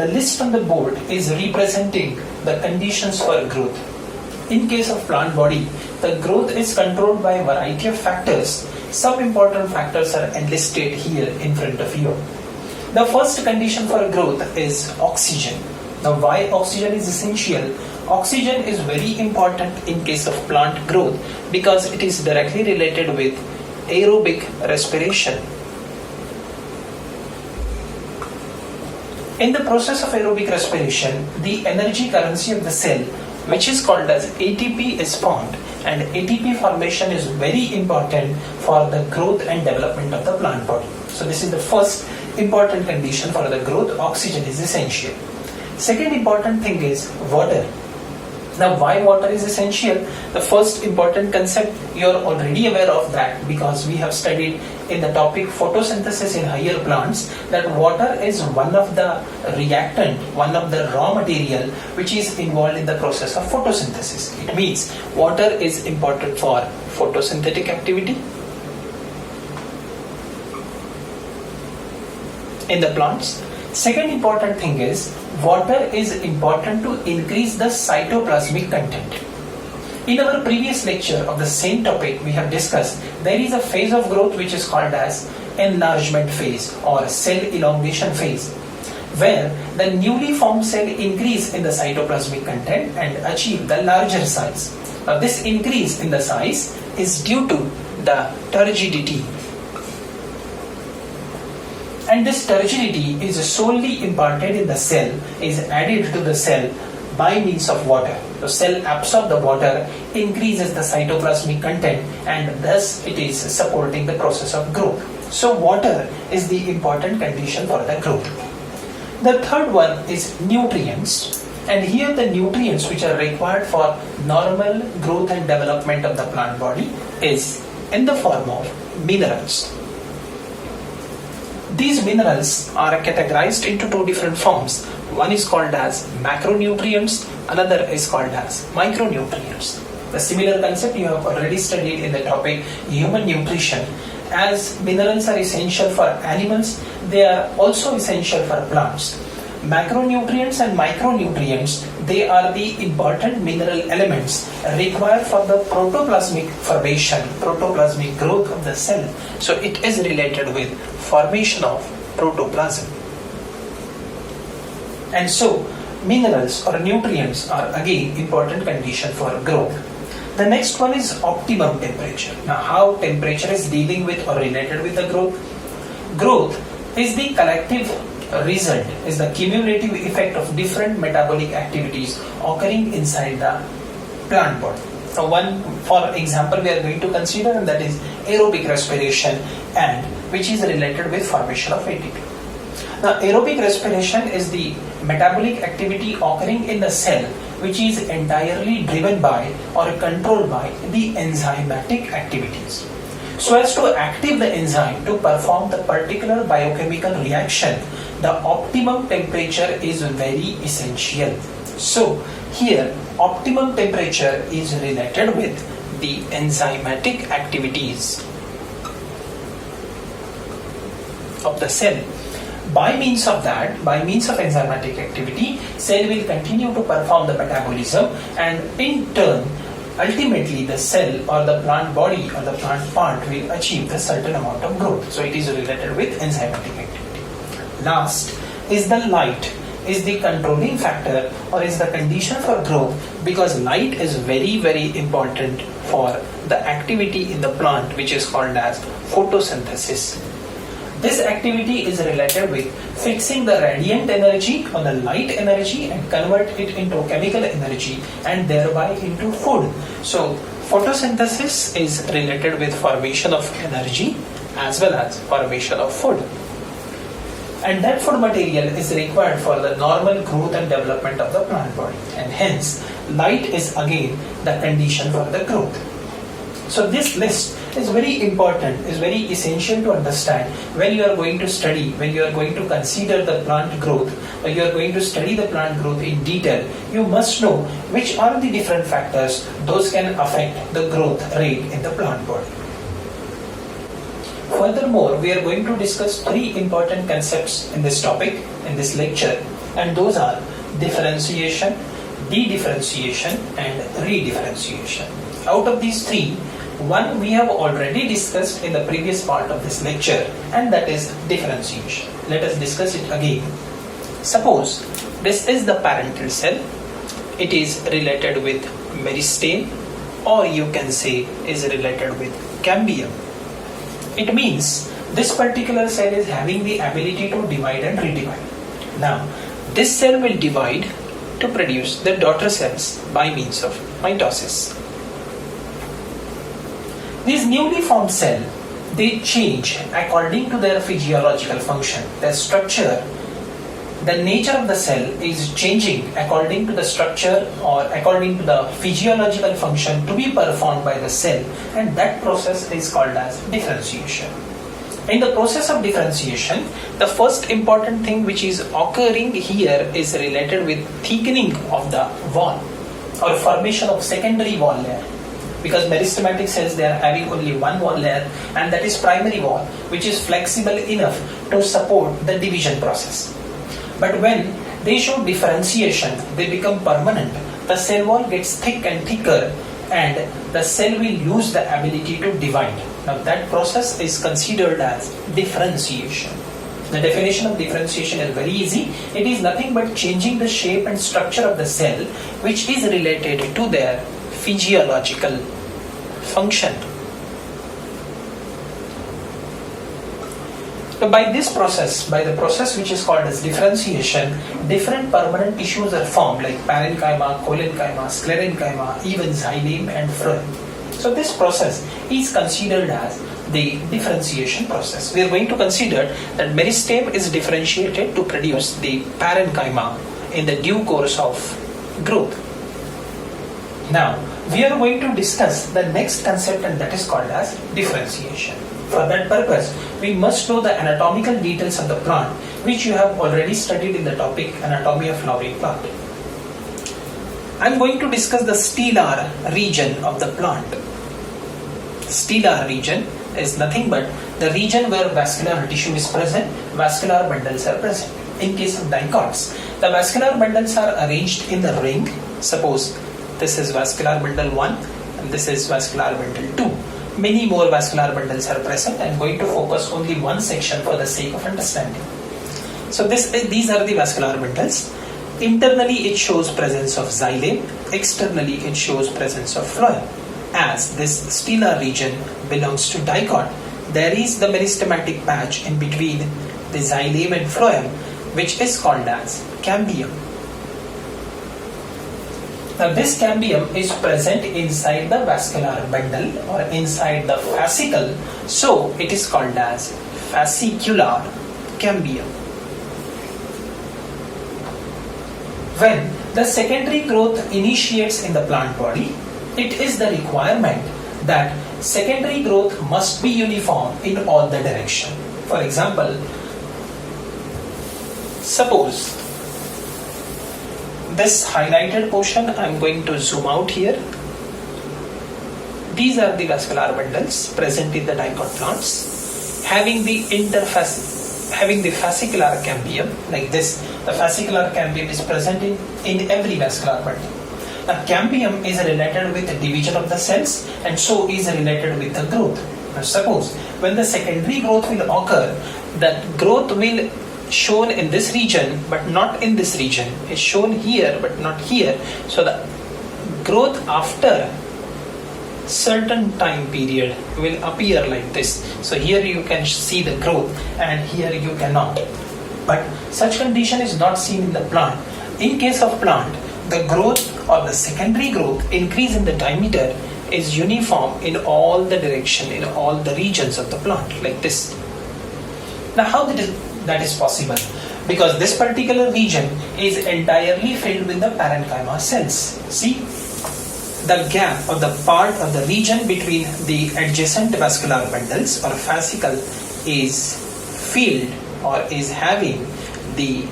The list on the board is representing the conditions for growth. In case of plant body, the growth is controlled by a variety of factors. Some important factors are enlisted here in front of you. The first condition for growth is oxygen. Now, why oxygen is essential? Oxygen is very important in case of plant growth because it is directly related with aerobic respiration. In the process of aerobic respiration, the energy currency of the cell, which is called as ATP, is formed, and ATP formation is very important for the growth and development of the plant body. So this is the first important condition for the growth. Oxygen is essential. Second important thing is water. Now, why water is essential? The first important concept, you are already aware of that because we have studied in the topic photosynthesis in higher plants that water is one of the reactant, one of the raw material which is involved in the process of photosynthesis. It means water is important for photosynthetic activity in the plants. Second important thing is water is important to increase the cytoplasmic content. In our previous lecture of the same topic, we have discussed there is a phase of growth which is called as enlargement phase or cell elongation phase, where the newly formed cell increase in the cytoplasmic content and achieve the larger size. Now, this increase in the size is due to the turgidity. And this turgidity is solely imparted in the cell, is added to the cell by means of water. The cell absorbs the water, increases the cytoplasmic content, and thus it is supporting the process of growth. So water is the important condition for the growth. The third one is nutrients. And here the nutrients which are required for normal growth and development of the plant body is in the form of minerals. These minerals are categorized into two different forms. One is called as macronutrients, another is called as micronutrients. The similar concept you have already studied in the topic human nutrition. As minerals are essential for animals, they are also essential for plants. Macronutrients and micronutrients, they are the important mineral elements required for the protoplasmic formation, protoplasmic growth of the cell. So it is related with formation of protoplasm. And so minerals or nutrients are again important condition for growth. The next one is optimum temperature. Now, how temperature is dealing with or related with the growth? Growth is the collective result, is the cumulative effect of different metabolic activities occurring inside the plant body. So one, for example, we are going to consider, and that is aerobic respiration, and which is related with formation of ATP. Now, aerobic respiration is the metabolic activity occurring in the cell which is entirely driven by or controlled by the enzymatic activities. So as to activate the enzyme to perform the particular biochemical reaction, the optimum temperature is very essential. So here optimum temperature is related with the enzymatic activities of the cell. By means of that, by means of enzymatic activity, cell will continue to perform the metabolism, and in turn ultimately the cell or the plant body or the plant part will achieve a certain amount of growth. So it is related with enzymatic activity. Last is the light, is the controlling factor or is the condition for growth, because light is very, very important for the activity in the plant which is called as photosynthesis. This activity is related with fixing the radiant energy or the light energy and convert it into chemical energy and thereby into food. So photosynthesis is related with formation of energy as well as formation of food. And that food material is required for the normal growth and development of the plant body, and hence light is again the condition for the growth. So this list is very important, is very essential to understand when you are going to study, when you are going to consider the plant growth, or you are going to study the plant growth in detail. You must know which are the different factors those can affect the growth rate in the plant body. Furthermore, we are going to discuss three important concepts in this topic, in this lecture. and those are differentiation, de-differentiation and redifferentiation. Out of these three, one we have already discussed in the previous part of this lecture, and that is differentiation. Let us discuss it again. Suppose this is the parental cell. It is related with meristeme, or you can say is related with cambium. It means this particular cell is having the ability to divide and redivide. Now, this cell will divide to produce the daughter cells by means of mitosis. These newly formed cells, they change according to their physiological function. Their structure, the nature of the cell is changing according to the structure or according to the physiological function to be performed by the cell, and that process is called as differentiation. In the process of differentiation, the first important thing which is occurring here is related with thickening of the wall or formation of secondary wall layer. Because meristematic cells, they are having only one wall layer, and that is primary wall, which is flexible enough to support the division process. But when they show differentiation, they become permanent. The cell wall gets thick and thicker, and the cell will lose the ability to divide. Now that process is considered as differentiation. The definition of differentiation is very easy. It is nothing but changing the shape and structure of the cell, which is related to their physiological function. So by this process, by the process which is called as differentiation, different permanent tissues are formed like parenchyma, collenchyma, sclerenchyma, even xylem and phloem. So this process is considered as the differentiation process. We are going to consider that meristeme is differentiated to produce the parenchyma in the due course of growth. Now, we are going to discuss the next concept, and that is called as differentiation. For that purpose, we must know the anatomical details of the plant, which you have already studied in the topic Anatomy of Flowering Plant. I am going to discuss the stellar region of the plant. Stellar region is nothing but the region where vascular tissue is present, vascular bundles are present. In case of dicots, the vascular bundles are arranged in the ring. Suppose this is vascular bundle 1 and this is vascular bundle 2. Many more vascular bundles are present. I am going to focus only one section for the sake of understanding. So these are the vascular bundles. Internally it shows presence of xylem, externally it shows presence of phloem. As this stellar region belongs to dicot, there is the meristematic patch in between the xylem and phloem, which is called as cambium. Now this cambium is present inside the vascular bundle or inside the fascicle, so it is called as fascicular cambium. When the secondary growth initiates in the plant body, it is the requirement that secondary growth must be uniform in all the direction. For example, suppose this highlighted portion, I am going to zoom out here. These are the vascular bundles present in the dicot plants, having the fascicular cambium like this. The fascicular cambium is present in every vascular bundle. Now cambium is related with the division of the cells, and so is related with the growth. Now suppose when the secondary growth will occur, that growth will shown in this region but not in this region, is shown here but not here. So the growth after certain time period will appear like this. So here you can see the growth and here you cannot. But such condition is not seen in the plant. In case of plant, the growth or the secondary growth increase in the diameter is uniform in all the direction, in all the regions of the plant like this. Now how that is possible? Because this particular region is entirely filled with the parenchyma cells. See, the gap or the part of the region between the adjacent vascular bundles or fascicle is filled or is having the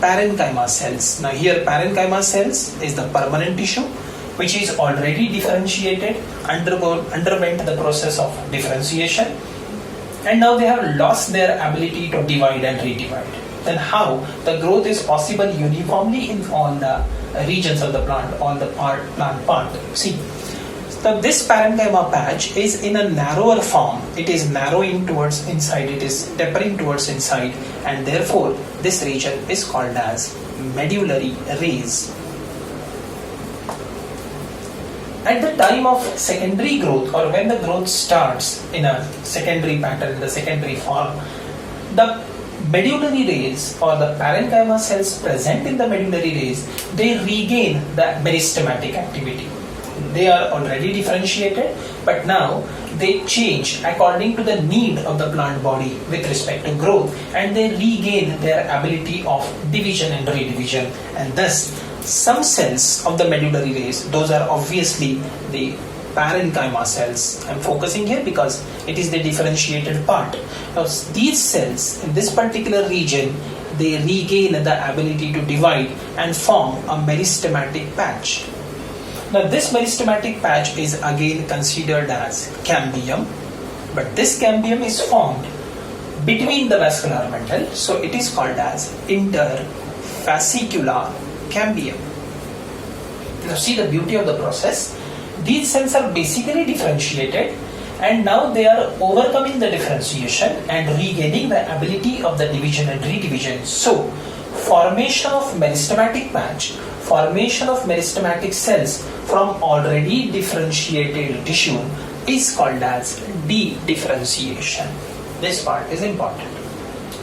parenchyma cells. Now here parenchyma cells is the permanent tissue which is already differentiated, underwent the process of differentiation, and now they have lost their ability to divide and redivide. then how the growth is possible uniformly in all the regions of the plant, all the plant part. See, so this parenchyma patch is in a narrower form. It is narrowing towards inside, it is tapering towards inside, and therefore this region is called as medullary rays. At the time of secondary growth, or when the growth starts in a secondary pattern, in the secondary form, the medullary rays or the parenchyma cells present in the medullary rays, they regain the meristematic activity. They are already differentiated, but now they change according to the need of the plant body with respect to growth, and they regain their ability of division and redivision. And thus, some cells of the medullary rays, those are obviously the parenchyma cells. I'm focusing here because it is the differentiated part. Now, these cells in this particular region, they regain the ability to divide and form a meristematic patch. Now, this meristematic patch is again considered as cambium, but this cambium is formed between the vascular bundle, so it is called as interfascicular cambium. Now, see the beauty of the process. These cells are basically differentiated, and now they are overcoming the differentiation and regaining the ability of the division and redivision. So, formation of meristematic patch, formation of meristematic cells from already differentiated tissue is called as de-differentiation. This part is important.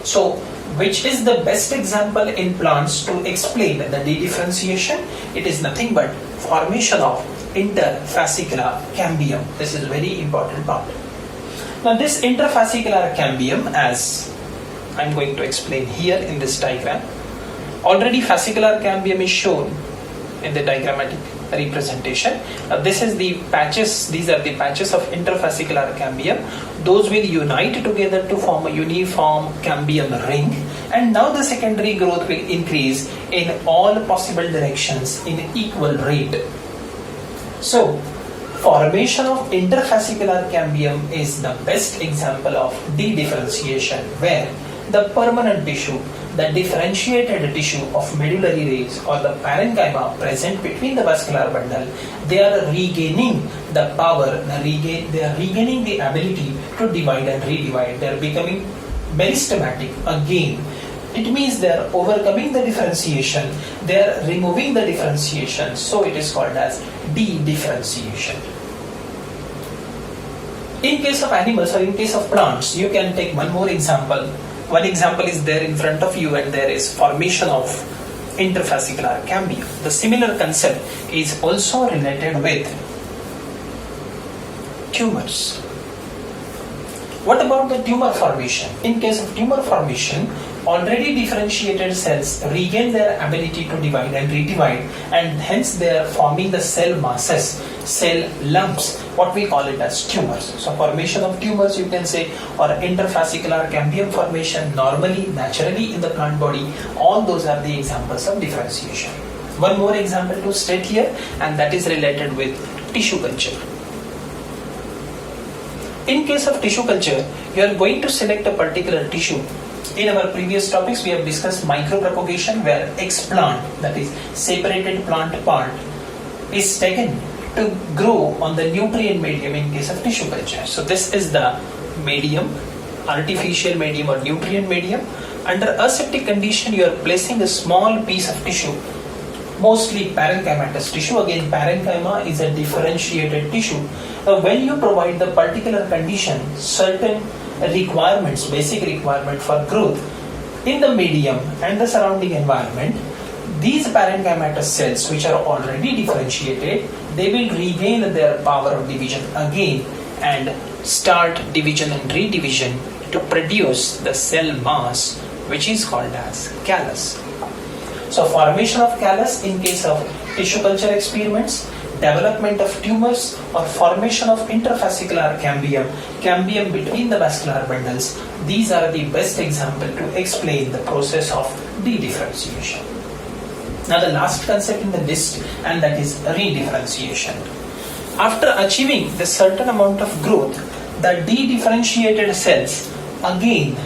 So, which is the best example in plants to explain the de-differentiation? It is nothing but formation of interfascicular cambium. This is very important part. Now, this interfascicular cambium, as I'm going to explain here in this diagram, already fascicular cambium is shown in the diagrammatic representation. This is the patches, these are the patches of interfascicular cambium. Those will unite together to form a uniform cambium ring, and now the secondary growth will increase in all possible directions in equal rate. So, formation of interfascicular cambium is the best example of de-differentiation, where the permanent tissue, the differentiated tissue of medullary rays or the parenchyma present between the vascular bundle, they are regaining the power, they are regaining the ability to divide and redivide. They are becoming meristematic again. It means they are overcoming the differentiation, they are removing the differentiation, so it is called as de-differentiation. In case of animals or in case of plants, you can take one more example. One example is there in front of you, and there is formation of interfascicular cambium. The similar concept is also related with tumors. What about the tumor formation? In case of tumor formation, already differentiated cells regain their ability to divide and redivide, and hence they are forming the cell masses, cell lumps, what we call it as tumors. So formation of tumors, you can say, or interfascicular cambium formation normally, naturally in the plant body, all those are the examples of differentiation. One more example to state here, and that is related with tissue culture. In case of tissue culture, you are going to select a particular tissue. In our previous topics, we have discussed micropropagation, where X plant, that is separated plant part, is taken to grow on the nutrient medium in case of tissue culture. So this is the medium, artificial medium or nutrient medium. Under aseptic condition, you are placing a small piece of tissue, mostly parenchymatous tissue. Again, parenchyma is a differentiated tissue. When you provide the particular condition, certain requirements, basic requirement for growth in the medium and the surrounding environment, these parenchymatous cells, which are already differentiated, they will regain their power of division again and start division and redivision to produce the cell mass, which is called as callus. So formation of callus in case of tissue culture experiments, development of tumors, or formation of interfascicular cambium between the vascular bundles, these are the best example to explain the process of de-differentiation. Now the last concept in the list, and that is re-differentiation. After achieving the certain amount of growth, the de-differentiated cells again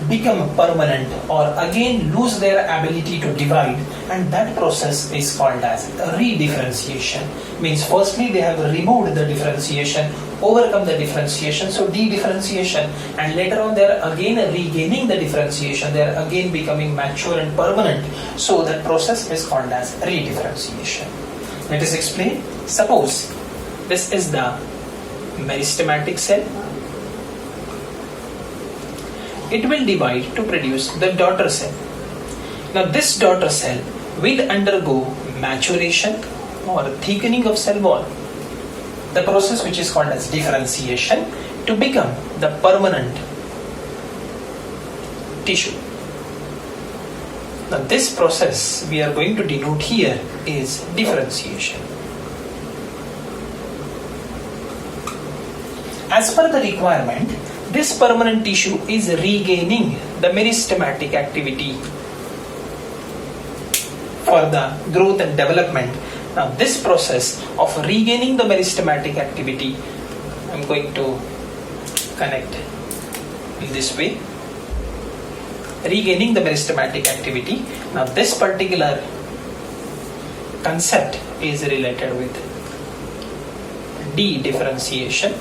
become permanent or again lose their ability to divide, and that process is called as redifferentiation. Means firstly they have removed the differentiation, overcome the differentiation, so de-differentiation, and later on they are again regaining the differentiation, they are again becoming mature and permanent, so that process is called as redifferentiation. Let us explain. Suppose this is the meristematic cell. It will divide to produce the daughter cell. Now this daughter cell will undergo maturation or thickening of cell wall, the process which is called as differentiation, to become the permanent tissue. Now this process we are going to denote here is differentiation. As per the requirement, this permanent tissue is regaining the meristematic activity for the growth and development. Now this process of regaining the meristematic activity, I am going to connect in this way. Regaining the meristematic activity. Now this particular concept is related with de-differentiation.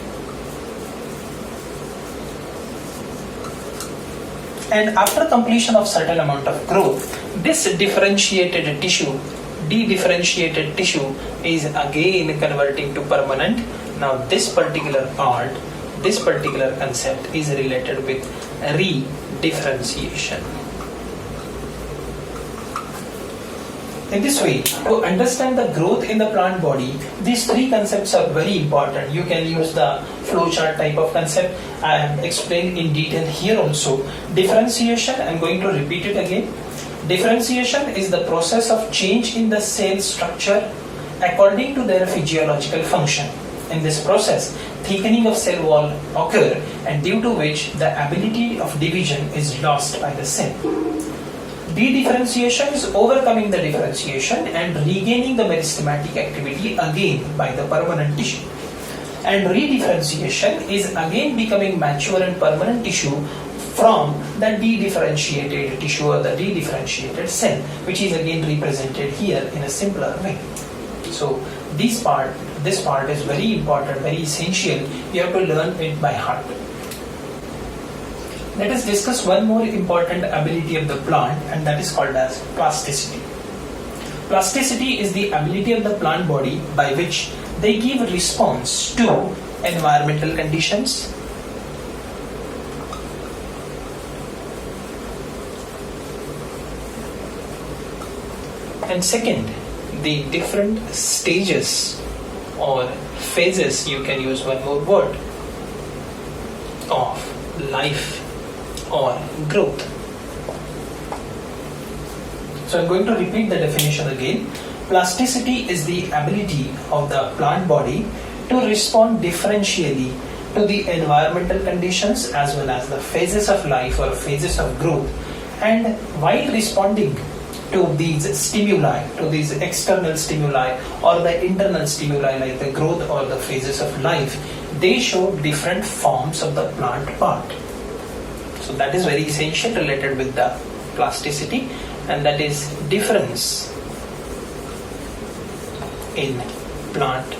And after completion of certain amount of growth, this differentiated tissue, de-differentiated tissue is again converting to permanent. Now this particular part, this particular concept is related with re-differentiation. In this way, to understand the growth in the plant body, these three concepts are very important. You can use the flowchart type of concept. I have explained in detail here also. Differentiation, I am going to repeat it again. Differentiation is the process of change in the cell structure according to their physiological function. In this process, thickening of cell wall occur, and due to which the ability of division is lost by the cell. De-differentiation is overcoming the differentiation and regaining the meristematic activity again by the permanent tissue. And redifferentiation is again becoming mature and permanent tissue from the de-differentiated tissue or the de-differentiated cell, which is again represented here in a simpler way. So this part is very important, very essential. You have to learn it by heart. Let us discuss one more important ability of the plant, and that is called as plasticity. Plasticity is the ability of the plant body by which they give response to environmental conditions, and second, the different stages or phases, you can use one more word, of life or growth. So I'm going to repeat the definition again. Plasticity is the ability of the plant body to respond differentially to the environmental conditions as well as the phases of life or phases of growth, and while responding to these stimuli, to these external stimuli or the internal stimuli like the growth or the phases of life, they show different forms of the plant part. So that is very essential related with the plasticity, and that is difference in plant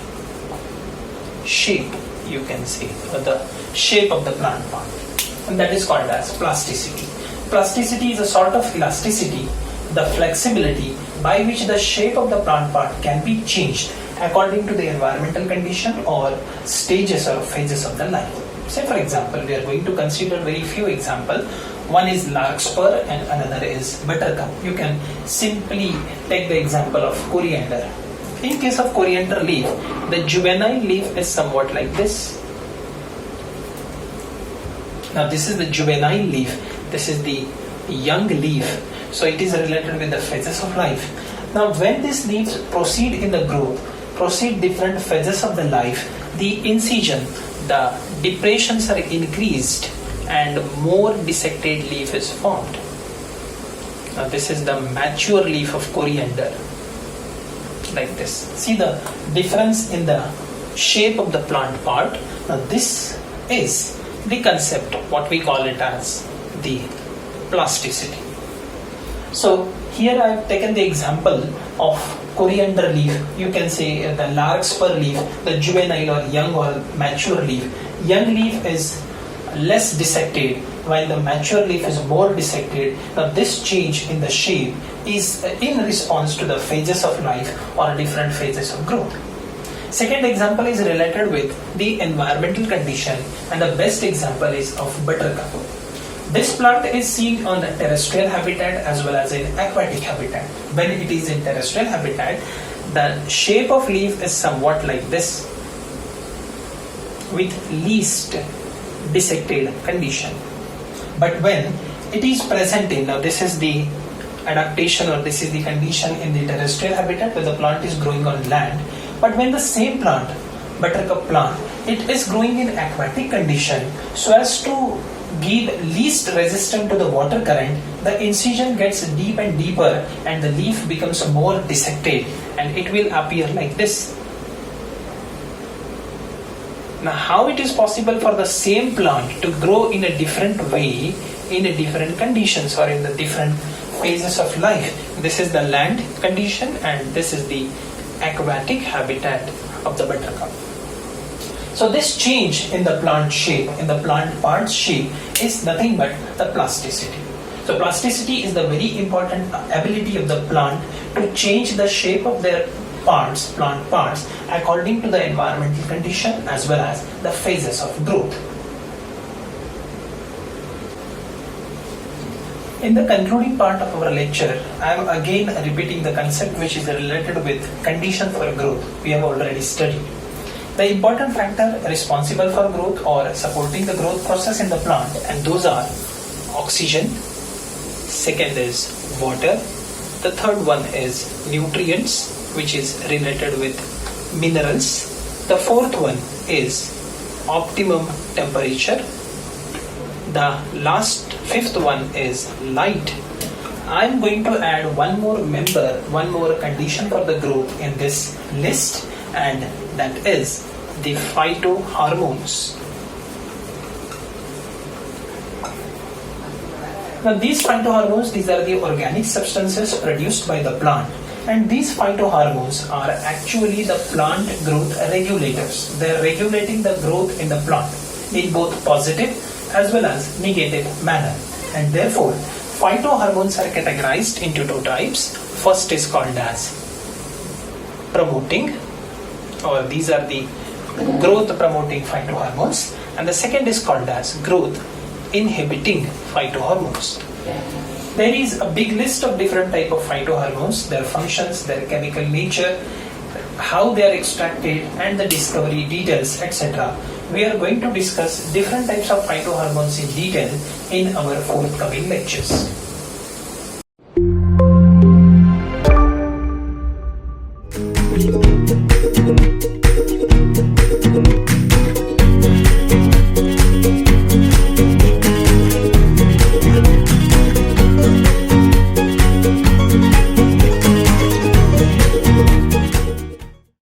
shape, you can say, or the shape of the plant part, and that is called as plasticity. Plasticity is a sort of elasticity, the flexibility by which the shape of the plant part can be changed according to the environmental condition or stages or phases of the life. Say for example, we are going to consider very few examples. One is larkspur and another is buttercup. You can simply take the example of coriander. In case of coriander leaf, the juvenile leaf is somewhat like this. Now this is the juvenile leaf, this is the young leaf. So it is related with the phases of life. Now when these leaves proceed in the growth, proceed different phases of the life, the incision, the depressions are increased and more dissected leaf is formed. Now this is the mature leaf of coriander, like this. See the difference in the shape of the plant part. Now this is the concept, what we call it as the plasticity. So here I have taken the example of coriander leaf. You can say the larkspur leaf, the juvenile or young or mature leaf. Young leaf is less dissected while the mature leaf is more dissected. Now this change in the shape is in response to the phases of life or different phases of growth. Second example is related with the environmental condition, and the best example is of buttercup. This plant is seen on the terrestrial habitat as well as in aquatic habitat. When it is in terrestrial habitat, the shape of leaf is somewhat like this, with least dissected condition. But when it is present in, now this is the adaptation or this is the condition in the terrestrial habitat where the plant is growing on land. But when the same plant, buttercup plant, it is growing in aquatic condition, so as to give least resistance to the water current, the incision gets deep and deeper and the leaf becomes more dissected and it will appear like this. Now how it is possible for the same plant to grow in a different way, in a different conditions or in the different phases of life? This is the land condition and this is the aquatic habitat of the buttercup. So this change in the plant shape, in the plant parts shape, is nothing but the plasticity. So plasticity is the very important ability of the plant to change the shape of their parts, plant parts, according to the environmental condition as well as the phases of growth. In the concluding part of our lecture, I am again repeating the concept which is related with condition for growth we have already studied. The important factor responsible for growth or supporting the growth process in the plant, and those are oxygen, second is water, the third one is nutrients which is related with minerals, the fourth one is optimum temperature, the last fifth one is light. I am going to add one more member, one more condition for the growth in this list, and that is the phytohormones. Now these phytohormones, these are the organic substances produced by the plant, and these phytohormones are actually the plant growth regulators. They are regulating the growth in the plant in both positive as well as negative manner, and therefore phytohormones are categorized into two types. First is called as promoting, or these are the growth promoting phytohormones, and the second is called as growth inhibiting phytohormones. There is a big list of different type of phytohormones, their functions, their chemical nature, how they are extracted, and the discovery details, etc. We are going to discuss different types of phytohormones in detail in our forthcoming lectures.